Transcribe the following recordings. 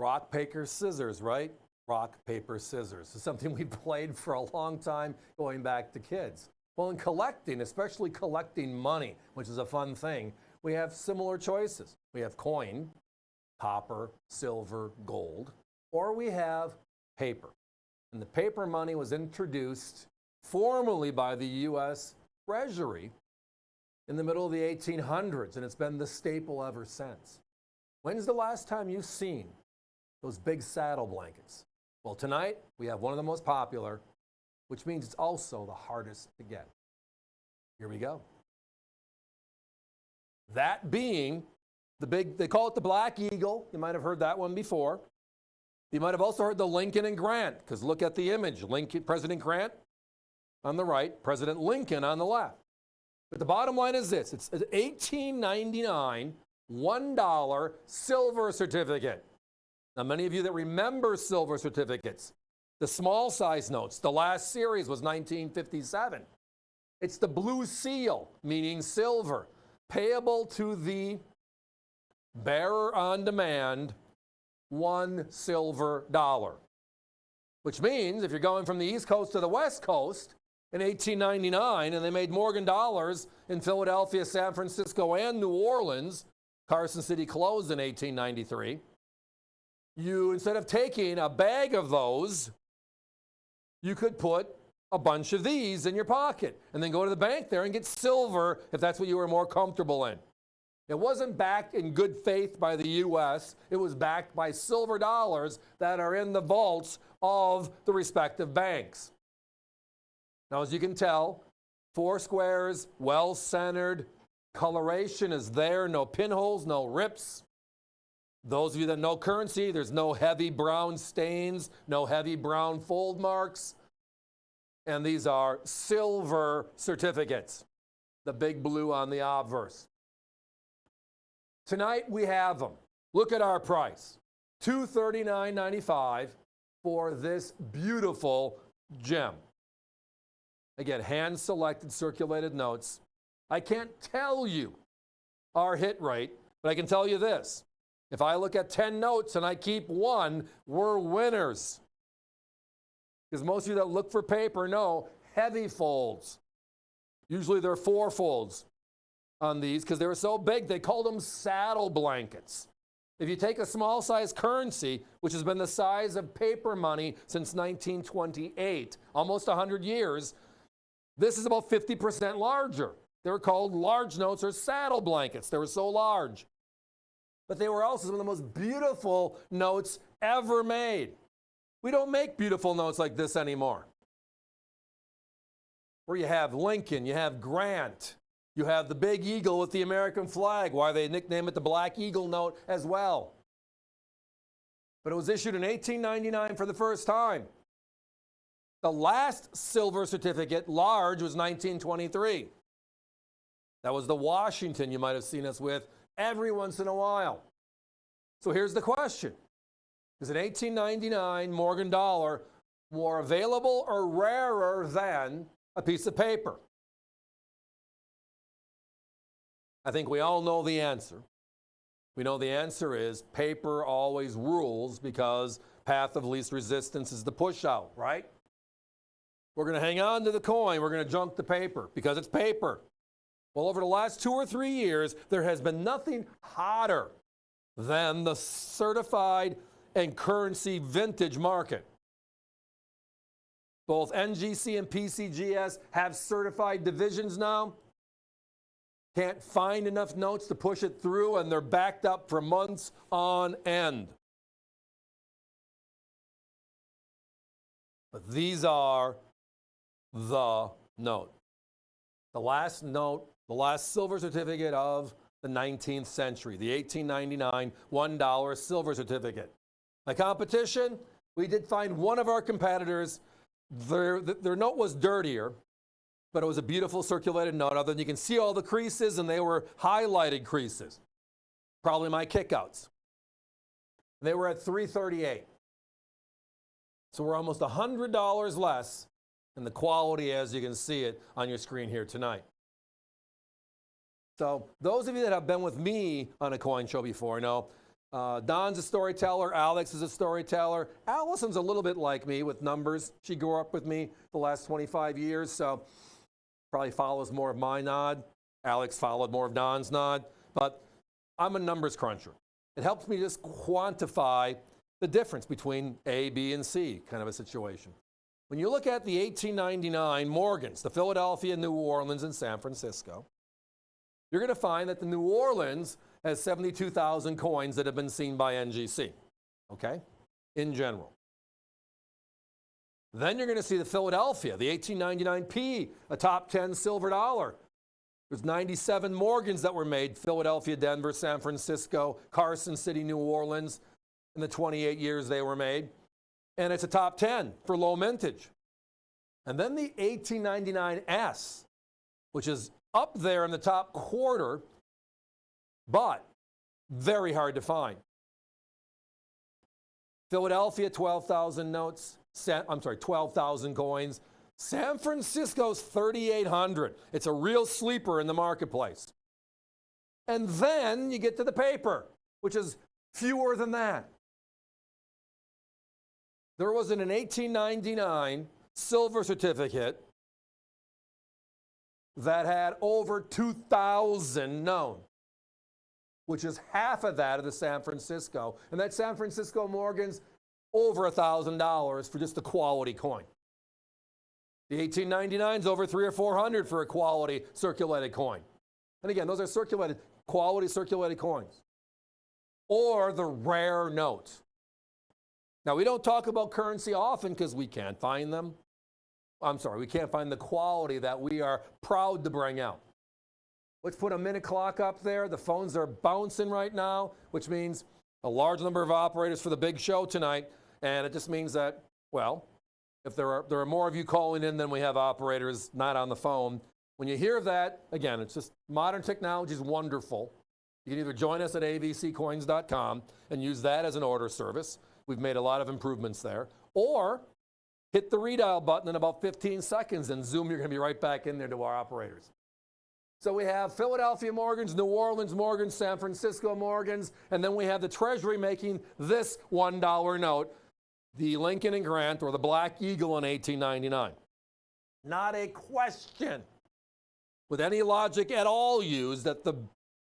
Rock, paper, scissors, right? Rock, paper, scissors. It's something we played for a long time going back to kids. Well, in collecting, especially collecting money, which is a fun thing, we have similar choices. We have coin, copper, silver, gold, or we have paper. And the paper money was introduced formally by the U.S. Treasury in the middle of the 1800s, and it's been the staple ever since. When's the last time you've seen those big saddle blankets? Well, tonight we have one of the most popular, which means it's also the hardest to get. Here we go. That being the big, they call it the Black Eagle. You might have heard that one before. You might have also heard the Lincoln and Grant, because look at the image. Lincoln, President Grant on the right, President Lincoln on the left. But the bottom line is this. It's an 1899 $1 silver certificate. Now, many of you that remember silver certificates, the small size notes, the last series was 1957. It's the blue seal, meaning silver, payable to the bearer on demand, $1 silver, which means if you're going from the East Coast to the West Coast in 1899, and they made Morgan dollars in Philadelphia, San Francisco, and New Orleans, Carson City closed in 1893, you, instead of taking a bag of those, you could put a bunch of these in your pocket and then go to the bank there and get silver if that's what you were more comfortable in. It wasn't backed in good faith by the U.S. It was backed by silver dollars that are in the vaults of the respective banks. Now, as you can tell, 4 squares, well-centered, coloration is there, no pinholes, no rips. Those of you that know currency, there's no heavy brown stains, no heavy brown fold marks. And these are silver certificates, the big blue on the obverse. Tonight we have them. Look at our price, $239.95 for this beautiful gem. Again, hand-selected circulated notes. I can't tell you our hit rate, but I can tell you this. If I look at 10 notes and I keep one, we're winners. Because most of you that look for paper know heavy folds. Usually they're 4 folds on these because they were so big, they called them saddle blankets. If you take a small size currency, which has been the size of paper money since 1928, almost 100 years, this is about 50% larger. They were called large notes or saddle blankets. They were so large. But they were also some of the most beautiful notes ever made. We don't make beautiful notes like this anymore. Where you have Lincoln, you have Grant, you have the big eagle with the American flag, why they nickname it the Black Eagle note as well. But it was issued in 1899 for the first time. The last silver certificate, large, was 1923. That was the Washington you might have seen us with every once in a while. So here's the question. Is an 1899 Morgan dollar more available or rarer than a piece of paper? I think we all know the answer. We know the answer is paper always rules because path of least resistance is the push out, right? We're going to hang on to the coin. We're going to junk the paper because it's paper. Well, over the last 2 or 3 years, there has been nothing hotter than the certified and currency vintage market. Both NGC and PCGS have certified divisions now. Can't find enough notes to push it through, and they're backed up for months on end. But these are the note. The last note, the last silver certificate of the 19th century, the 1899 $1 silver certificate. My competition, we did find one of our competitors, their note was dirtier, but it was a beautiful circulated note. Other than you can see all the creases, and they were highlighted creases. Probably my kickouts. They were at $338. So we're almost $100 less in the quality as you can see it on your screen here tonight. So those of you that have been with me on a coin show before know Don's a storyteller. Alex is a storyteller. Allison's a little bit like me with numbers. She grew up with me the last 25 years, so probably follows more of my nod. Alex followed more of Don's nod. But I'm a numbers cruncher. It helps me just quantify the difference between A, B, and C kind of a situation. When you look at the 1899 Morgans, the Philadelphia, New Orleans, and San Francisco, you're going to find that the New Orleans has 72,000 coins that have been seen by NGC, okay, in general. Then you're going to see the Philadelphia, the 1899 P, a top 10 silver dollar. There's 97 Morgans that were made, Philadelphia, Denver, San Francisco, Carson City, New Orleans, in the 28 years they were made. And it's a top 10 for low mintage. And then the 1899 S, which is up there in the top quarter, but very hard to find. Philadelphia, 12,000 notes. 12,000 coins. San Francisco's 3,800. It's a real sleeper in the marketplace. And then you get to the paper, which is fewer than that. There was an 1899 silver certificate that had over 2,000 known, which is half of that of the San Francisco. And that San Francisco Morgan's over $1,000 for just a quality coin. The 1899 is over $300 or $400 for a quality circulated coin. And again, those are circulated, quality circulated coins. Or the rare note. Now, we don't talk about currency often because we can't find them. We can't find the quality that we are proud to bring out. Let's put a minute clock up there. The phones are bouncing right now, which means a large number of operators for the big show tonight. And it just means that, well, if there are more of you calling in than we have operators not on the phone. When you hear that, again, it's just modern technology is wonderful. You can either join us at avccoins.com and use that as an order service. We've made a lot of improvements there. Or hit the redial button in about 15 seconds and Zoom, you're going to be right back in there to our operators. So we have Philadelphia Morgans, New Orleans Morgans, San Francisco Morgans, and then we have the Treasury making this $1 note, the Lincoln and Grant, or the Black Eagle in 1899. Not a question with any logic at all used that the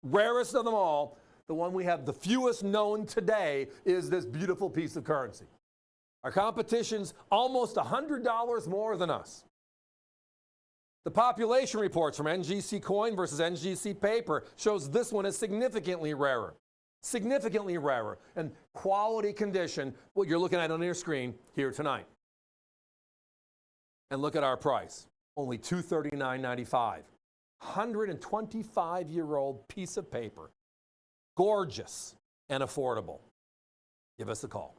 rarest of them all, the one we have the fewest known today, is this beautiful piece of currency. Our competition's almost $100 more than us. The population reports from NGC coin versus NGC paper shows this one is significantly rarer. Significantly rarer. And quality condition, what you're looking at on your screen here tonight. And look at our price. Only $239.95. 125-year-old piece of paper. Gorgeous and affordable. Give us a call.